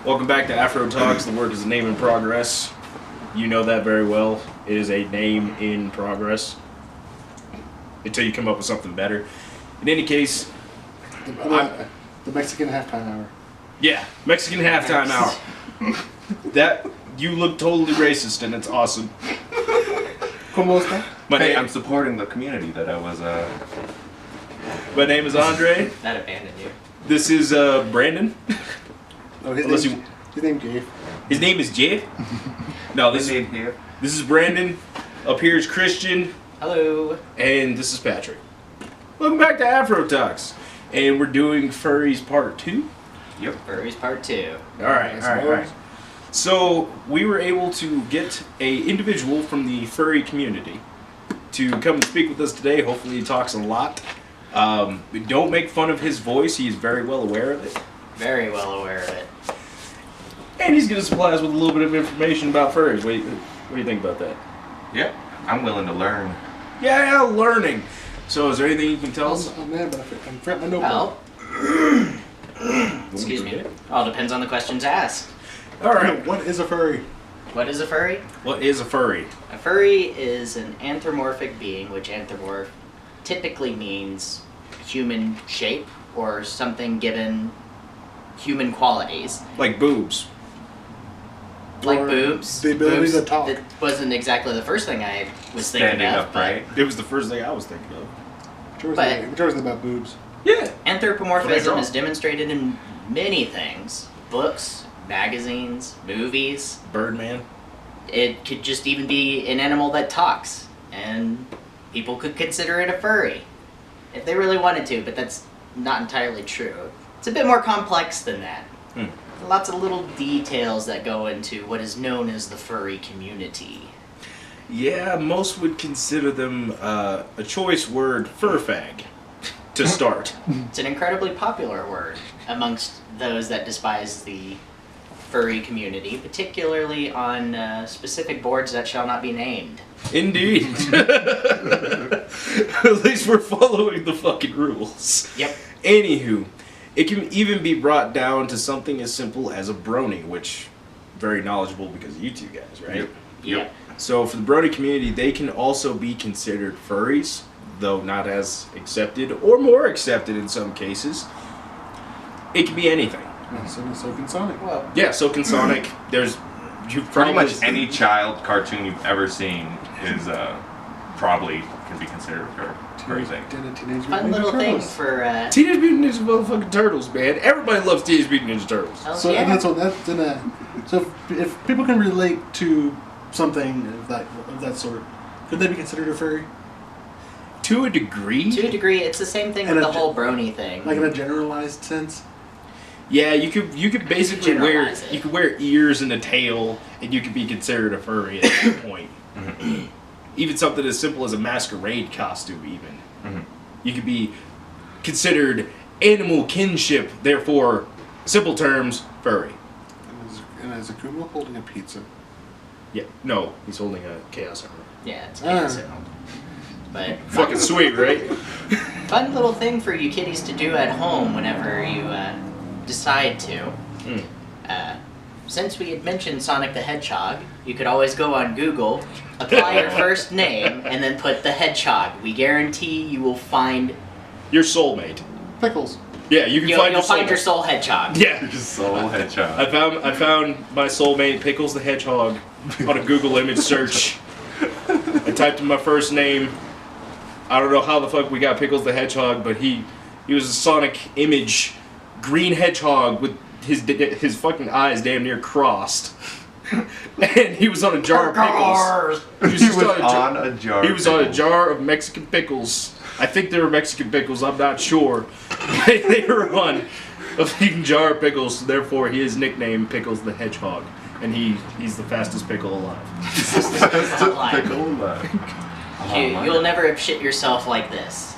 Welcome back to Afro Talks. The work is a name in progress. You know that very well. It is a name in progress. Until you come up with something better. In any case... The Mexican halftime hour. Yeah, Mexican halftime hour. That, you look totally racist and it's awesome. ¿Cómo está? I'm supporting the community that I was, My name is Andre. That abandoned you. This is Brandon. Oh, his name Dave. His name is Jeff? No, this is Brandon. Up here is Christian. Hello. And this is Patrick. Welcome back to Afro Talks. And we're doing Furries Part 2. Yep. Furries Part 2. Alright. So, we were able to get a individual from the furry community to come and speak with us today. Hopefully he talks a lot. Don't make fun of his voice. He is very well aware of it. Very well aware of it. And he's going to supply us with a little bit of information about furries. What do you think about that? Yeah, I'm willing to learn. Yeah, learning. So, is there anything you can tell us? I'm mad, but I'm fretting my notebook. Well, excuse me. All depends on the questions asked. Alright. What is a furry? What is a furry? What is a furry? A furry is an anthropomorphic being, which anthropomorph typically means human shape or something given human qualities. Like boobs. Like Or boobs. the ability Boobs, to talk. That wasn't exactly the first thing I was thinking Standing of. upright. It was the first thing I was thinking of. Which was about boobs. Yeah. Anthropomorphism is demonstrated in many things. Books, magazines, movies. Birdman. It could just even be an animal that talks. And people could consider it a furry. If they really wanted to, but that's not entirely true. It's a bit more complex than that. Lots of little details that go into what is known as the furry community. Yeah, most would consider them a choice word, fur fag, to start. It's an incredibly popular word amongst those that despise the furry community, particularly on specific boards that shall not be named. Indeed. At least we're following the fucking rules. Yep. Anywho, it can even be brought down to something as simple as a brony, which very knowledgeable because of you two guys, right? Yep. So for the brony community, they can also be considered furries, though not as accepted or more accepted in some cases. It can be anything. So can Sonic. Well, Yeah, so can Sonic. There's Pretty much any child cartoon you've ever seen is probably can be considered a furry thing. fun little things for... Teenage Mutant Ninja motherfucking Turtles, man. Everybody loves Teenage Mutant Ninja Turtles. So yeah. if people can relate to something of that sort, could they be considered a furry? To a degree. To a degree, it's the same thing And with a the whole brony thing. Like in a generalized sense? Yeah, you could basically Generalize it. you could wear ears and a tail, and you could be considered a furry at that point. Even something as simple as a masquerade costume, even. You could be considered animal kinship, therefore, simple terms, furry. And is Akuma holding a pizza? Yeah, no, he's holding a Chaos Emerald. Yeah, it's chaos emerald. But Fucking sweet, right? fun little thing for you kiddies to do at home whenever you decide to. Since we had mentioned Sonic the Hedgehog, you could always go on Google, apply your first name, and then put the Hedgehog. We guarantee you will find Your soulmate. Pickles. Yeah, you can you'll find find your your soulmate. soul hedgehog. Yeah. Soul Hedgehog. I found my soulmate, Pickles the Hedgehog, on a Google image search. I typed in my first name. I don't know how the fuck we got Pickles the Hedgehog, but he was a Sonic image, green hedgehog with his fucking eyes damn near crossed. And he was on a jar of pickles. He was on a jar. He was on a jar of Mexican pickles. I think they were Mexican pickles, I'm not sure. They were on a fucking jar of pickles, so therefore he is nicknamed Pickles the Hedgehog. And he's the fastest pickle alive. Pickle alive. You'll never have shit yourself like this.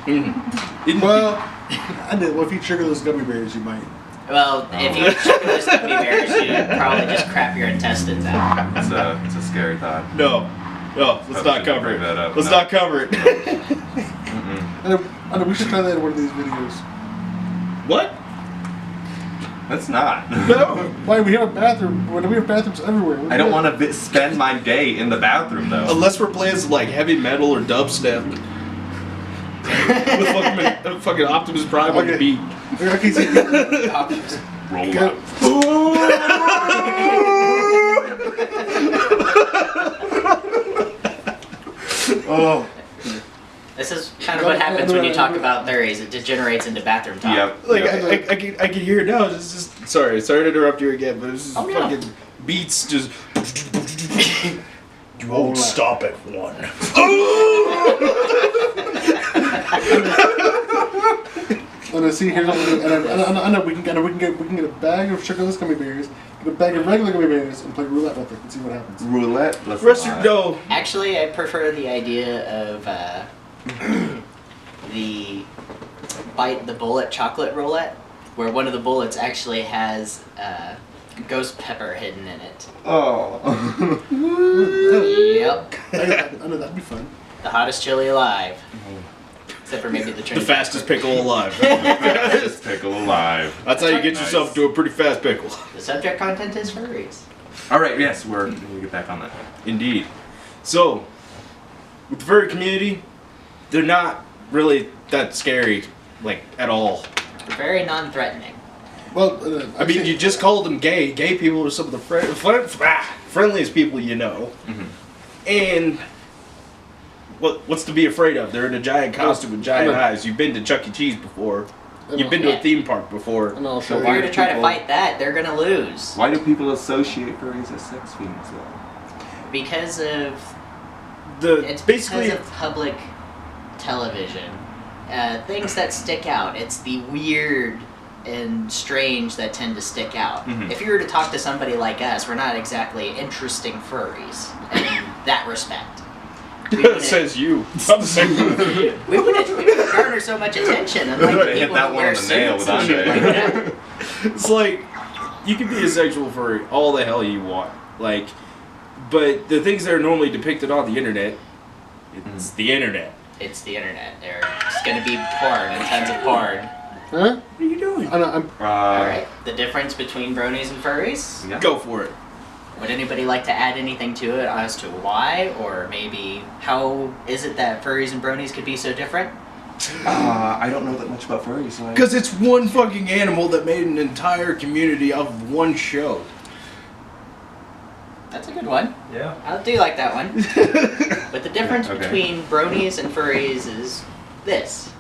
Well, I did. Well, if you trigger those gummy bears, you might. Well, if you check those gummy bears, you'd probably just crap your intestines out. It's a scary thought. No, let's not cover it. Let's not cover it. I know we should try that in one of these videos. What? That's not. No. Why we have a bathroom? Why do we have bathrooms everywhere? I don't want to spend my day in the bathroom though. Unless we're playing some, like heavy metal or dubstep. With fucking Optimus Prime on the Okay. beat. Okay, so Roll Go. up. Oh. This is kind of what happens when you talk about furries. It degenerates into bathroom talk. Yep. Like yep. I can hear it now. It's just sorry to interrupt you again, but it's just Oh, no. fucking beats just. You won't stop at one. And I see here, and I know we can get a bag of sugarless gummy bears, get a bag of regular gummy bears, and play roulette with it and see what happens. Roulette. Let's Rest not. no. Actually, I prefer the idea of the bite the bullet chocolate roulette, where one of the bullets actually has ghost pepper hidden in it. Oh. Yep. I know that'd be fun. The hottest chili alive. Except for maybe the The Trinity. fastest pickle alive. Fastest pickle alive. That's how you get Nice. yourself to a pretty fast pickle. The subject content is furries. All right. Yes, we'll get back on that. Indeed. So, with the furry community, they're not really that scary, like, at all. They're very non-threatening. Well, I mean, you just called them gay. Gay people are some of the friendliest people you know. Mhm. And what's to be afraid of? They're in a giant costume with giant eyes. You've been to Chuck E. Cheese before. You've been to a theme park before. And I'll So show If why you're you. to try to people- fight that, they're gonna lose. Why do people associate furries as sex fiends though? Because of It's basically because of public television. Things that stick out. It's the weird and strange that tend to stick out. Mhm. If you were to talk to somebody like us, we're not exactly interesting furries in that respect. We wouldn't- says you. I'm the same way. we wouldn't garner so much attention, unlike the Hit people that who one wear on the nail suits with and shit like that. It's like you can be a sexual furry all the hell you want, like, but the things that are normally depicted on the internet, it's the internet. It's the internet. There's gonna be porn and tons of porn. Huh? What are you doing? I'm Alright, the difference between bronies and furries? Yeah. Go for it. Would anybody like to add anything to it as to why, or maybe how is it that furries and bronies could be so different? I don't know that much about furries. So Because it's one fucking animal that made an entire community off of one show. That's a good one. Yeah. I do like that one. But the difference Okay. between bronies and furries is this.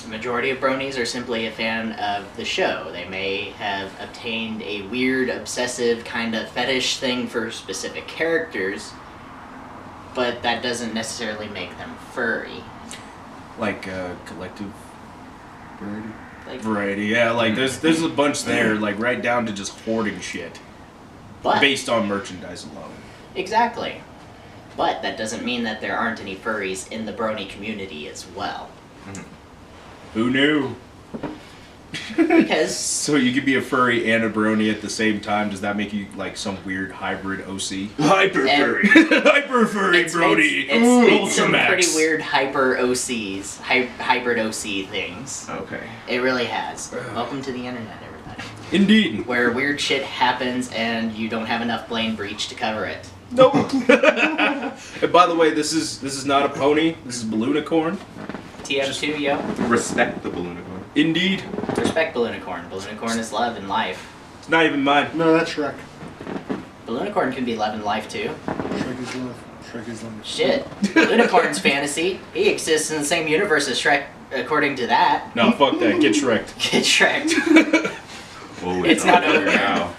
The majority of bronies are simply a fan of the show. They may have obtained a weird, obsessive kind of fetish thing for specific characters, but that doesn't necessarily make them furry. Like collective Like, variety. Yeah, like there's a bunch there, like right down to just hoarding shit but based on merchandise alone. exactly. But that doesn't mean that there aren't any furries in the brony community as well. Who knew? Because So you could be a furry and a brony at the same time. Does that make you like some weird hybrid OC? Hyper furry. Hyper furry it's some Ultramax. pretty weird hyper OCs, hybrid OC things. Okay. It really has. Welcome to the internet, everybody. Indeed. Where weird shit happens and you don't have enough blame breach to cover it. Nope. And by the way, this is not a pony. This is Balloonicorn. TF2, yo. Respect the balloonicorn. Indeed. Respect Balloonicorn. Balloonicorn is love and life. It's not even mine. no, that's Shrek. Balloonicorn can be love and life too. Shrek is love. Shrek is love. Shit. Balloonicorn's fantasy. He exists in the same universe as Shrek, according to that. No, fuck that. Get Shrek'd. Get Shrek. Oh, It's not over over. now.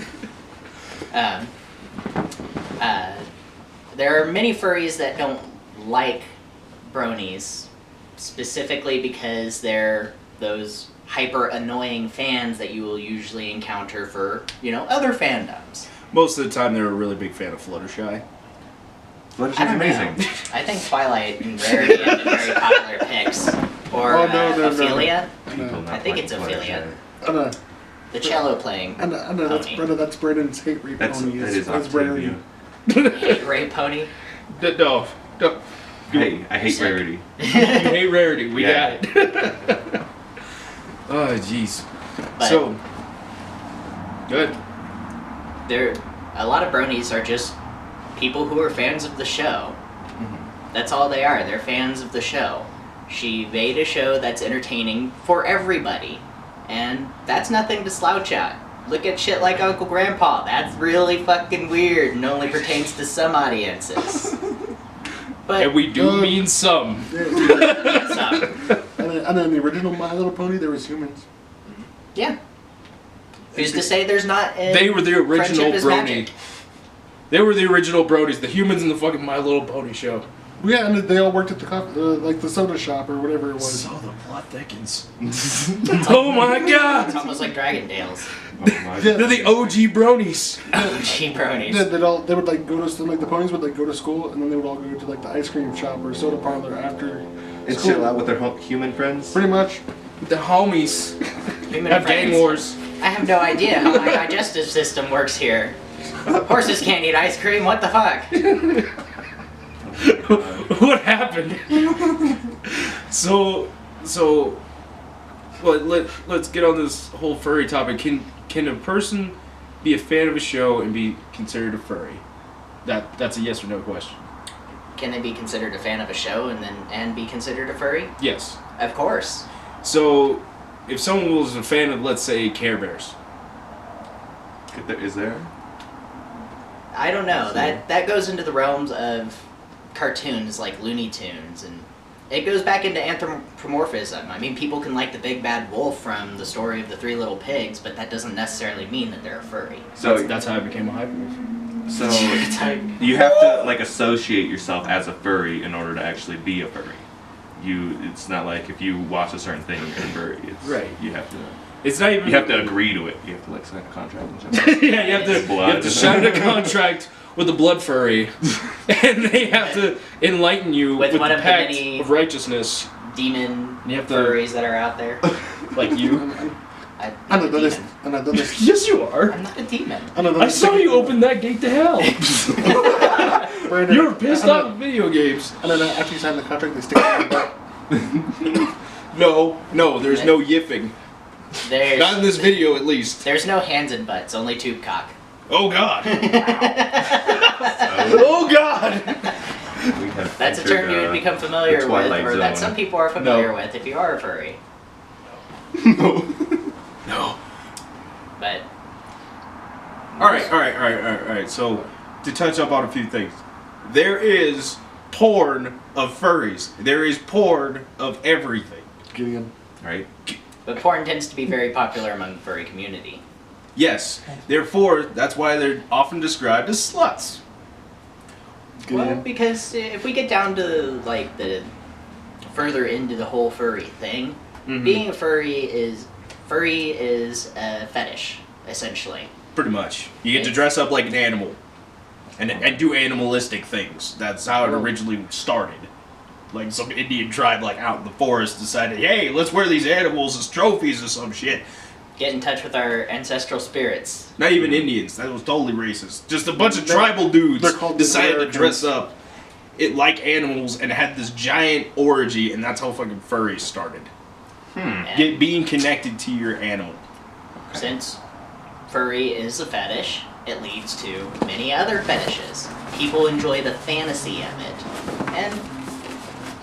There are many furries that don't like bronies, specifically because they're those hyper annoying fans that you will usually encounter for, other fandoms. Most of the time, they're a really big fan of Fluttershy. I Fluttershy's don't amazing. know. I think Twilight and Rarity have been very popular picks. Or Oh, no. Ophelia, People not I think like it's Ophelia. Fluttershy. I know. the cello playing I know that's Brennan's hate rape That pony. is That's Octavia. hate rape pony. No. Hey, I hate rarity. Hey, Rarity, we Yeah. got it. Oh, jeez. But So, Good. A lot of bronies are just people who are fans of the show. That's all they are. They're fans of the show. She made a show that's entertaining for everybody, and that's nothing to slouch at. Look at shit like Uncle Grandpa. That's really fucking weird and only pertains to some audiences. But And we do mean some. some. And then the original My Little Pony, there was humans. Yeah. Who's to say there's not a They were the original friendship is brony. magic? They were the original bronies, the humans in the fucking My Little Pony show. Yeah, and they all worked at the like the soda shop or whatever it was. So the plot thickens. Oh my It's god! almost like Dragon Tales. Yeah. They're the OG bronies. Cheap bronies. Yeah, they would like go to like the ponies would like go to school and then they would all go to like the ice cream shop or soda parlor after And school. chill out with their human friends. Pretty much. The homies. Human Have gang friends. wars. I have no idea how my digestive system works here. Horses can't eat ice cream, what the fuck? What happened? so let's get on this whole furry topic. Can a person be a fan of a show and be considered a furry? That's a yes or no question. Can they be considered a fan of a show and be considered a furry? Yes. Of course. So if someone was a fan of, let's say, Care Bears. Is there? I don't know. That goes into the realms of cartoons like Looney Tunes, and it goes back into anthropomorphism. I mean, people can like the big bad wolf from the story of the Three Little Pigs, but that doesn't necessarily mean that they're a furry. So That's how I became a hyperwolf. So you have to like associate yourself as a furry in order to actually be a furry. It's not like if you watch a certain thing you're a furry. It's, Right. You have to. It's not even. You have to agree to it. You have to like sign a contract and shit. Yeah, you have to sign a contract with the blood furry, and they have to enlighten you With with one the of the pact many- of righteousness, Demon You have to- furries that are out there. like you. I'm And not I've a done this. demon. And I've done this. Yes, you are. I'm not a demon. And I've done I this saw you open that gate to hell. Brandon, You were pissed and off at video games. And then after you sign the contract, they stick it in your butt. No, there's no yiffing. Not in this video, at least. There's no hands and butts, only tube cock. Oh God. Oh God. We have That's a entered, term you would become familiar the with, Twilight or that Zone. some people are familiar No. with if you are a furry. No. But All right. So, to touch up on a few things, there is porn of furries. There is porn of everything. Gideon. right. porn tends to be very popular among the furry community. Yes. Therefore, that's why they're often described as sluts. Well, because if we get down to like the further into the whole furry thing, being a furry is a fetish, essentially. Pretty much. You get to dress up like an animal and do animalistic things. That's how it originally started. Like some Indian tribe like out in the forest decided, hey, let's wear these animals as trophies or some shit. Get in touch with our ancestral spirits. Not even Indians. That was totally racist. Just a bunch of tribal dudes they're called decided to Americans. dress up like animals and had this giant orgy, and that's how fucking furries started. And Being connected to your animal. since furry is a fetish, it leads to many other fetishes. People enjoy the fantasy of it. And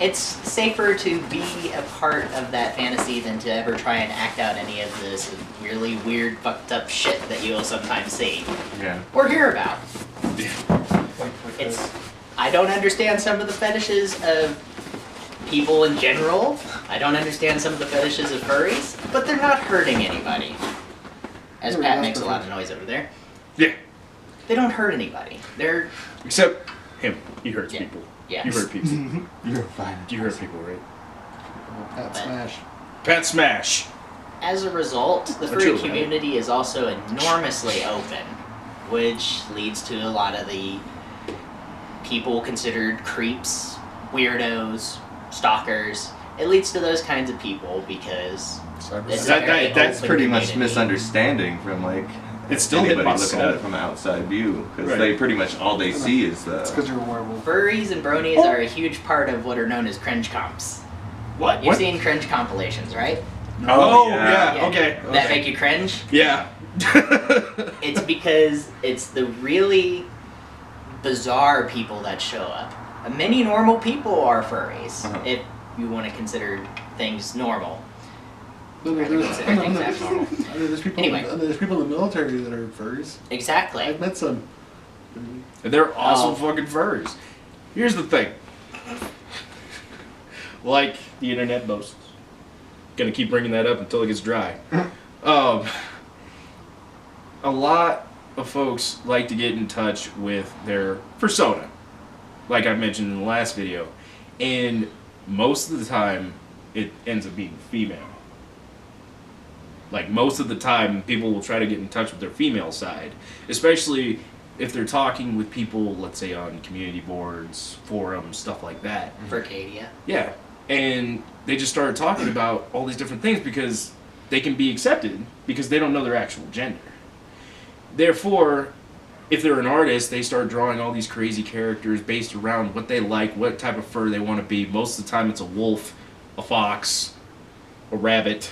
it's safer to be a part of that fantasy than to ever try and act out any of this really weird, fucked up shit that you'll sometimes see. Yeah. Or hear about. I don't understand some of the fetishes of people in general. I don't understand some of the fetishes of furries, but they're not hurting anybody. As Pat makes a lot of noise over there. Yeah. They don't hurt anybody. They're Except him. He hurts Yeah. people. Yeah. You hurt people. You're fine. You hurt people, right? Pat Smash. Pat Smash. As a result, the Aren't furry you right? community is also enormously open, which leads to a lot of the people considered creeps, weirdos, stalkers. It leads to those kinds of people because it's a very That's open pretty much community. misunderstanding from like It's still hitting anybody my looking soul. at it from an outside view because Right. they pretty much all they see is It's the. because you're a werewolf. Furries and bronies are a huge part of what are known as cringe comps. What? You've What? seen cringe compilations, right? Oh, yeah. yeah. Okay. That make you cringe? Yeah. It's because it's the really bizarre people that show up. Many normal people are furries, if you want to consider things normal. There's people, Anyway. there's people in the military that are furries. Exactly. I've met some. And they're awesome Oh. fucking furries. Here's the thing. Like the internet boasts. Gonna keep bringing that up until it gets dry. A lot of folks like to get in touch with their persona, like I mentioned in the last video, and most of the time it ends up being female. Like most of the time people will try to get in touch with their female side, especially if they're talking with people, let's say on community boards, forums, stuff like that. Furcadia. Yeah, and they just started talking about all these different things because they can be accepted because they don't know their actual gender. Therefore, if they're an artist, they start drawing all these crazy characters based around what they like, what type of fur they want to be. Most of the time it's a wolf, a fox, a rabbit,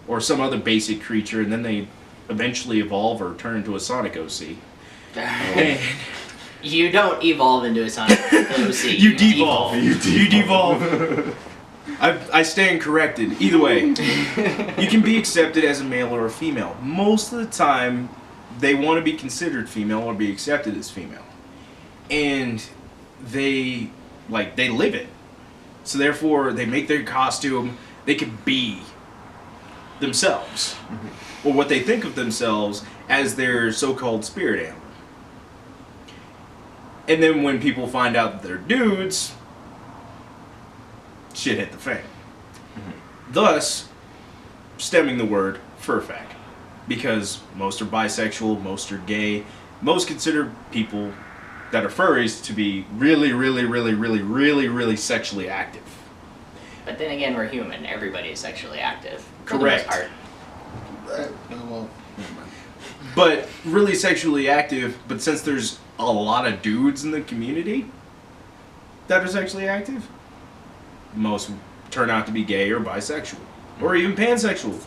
or some other basic creature, and then they eventually evolve or turn into a Sonic OC. And You don't evolve into a Sonic OC. you devolve. You devolve. I stand corrected. Either way, you can be accepted as a male or a female. Most of the time, they want to be considered female or be accepted as female, and they live it. So therefore, they make their costume. They can be themselves, or what they think of themselves as their so-called spirit animal. And then when people find out that they're dudes, shit hit the fan. Thus, stemming the word furfack. Because most are bisexual, most are gay, most consider people that are furries to be really, really, really, really, really, really sexually active. But then again, we're human. Everybody is sexually active. For the Correct. most part. Well, never mind. But really sexually active, but since there's a lot of dudes in the community that are sexually active, most turn out to be gay or bisexual. Or even pansexual.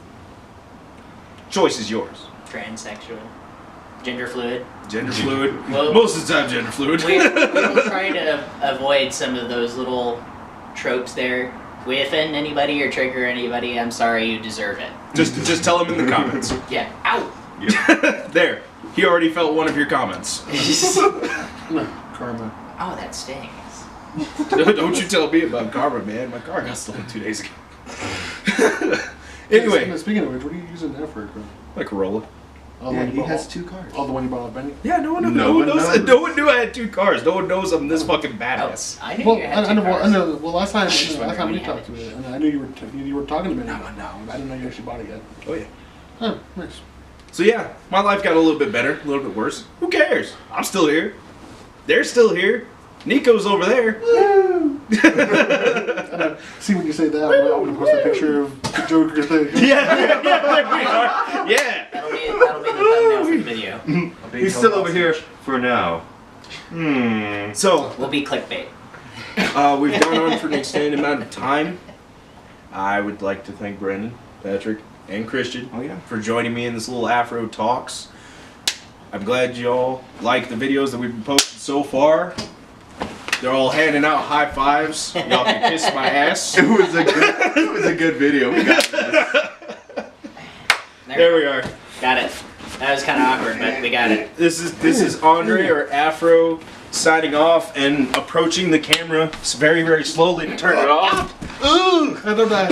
Choice is yours. Transsexual. Gender fluid. Gender fluid. Well, Most of the time gender fluid. we will try to avoid some of those little tropes there. If we offend anybody or trigger anybody, I'm sorry, you deserve it. just tell them in the comments. Yeah. Ow! There. He already felt one of your comments. No, karma. Oh, that stings. Don't you tell me about karma, man. My car got stolen 2 days ago. Anyway. Speaking of which, what are you using now for a car? My Corolla. Oh, the Yeah, one you he bought- has 2 cars. Oh, the one you bought off Benny? Yeah, no one No one knows. knows. No one knew I had 2 cars. No one knows I'm this fucking Oh, badass. I knew Well, you had I know. two cars. I know. Well, last time Just wondering we when you talked had to it, and I knew you were talking to Benny. No, about it. no. I didn't know you actually bought it yet. Oh yeah. Oh, nice. So yeah, my life got a little bit better, a little bit worse. Who cares? I'm still here. They're still here. Nico's over there. See, when you say that, I'm gonna post a picture of the Joker thing. Yeah, there we are. Yeah. That'll be the thumbnail for the video. He's still over here for now. So We'll be clickbait. we've gone on for an extended amount of time. I would like to thank Brendan, Patrick, and Christian for joining me in this little Afro Talks. I'm glad y'all like the videos that we've been posting so far. They're all handing out high fives. Y'all can kiss my ass. It was a good video. We got this. There we are. Got it. That was kind of awkward, but we got it. This is Andre or Afro signing off and approaching the camera very, very slowly to turn it off. I don't know.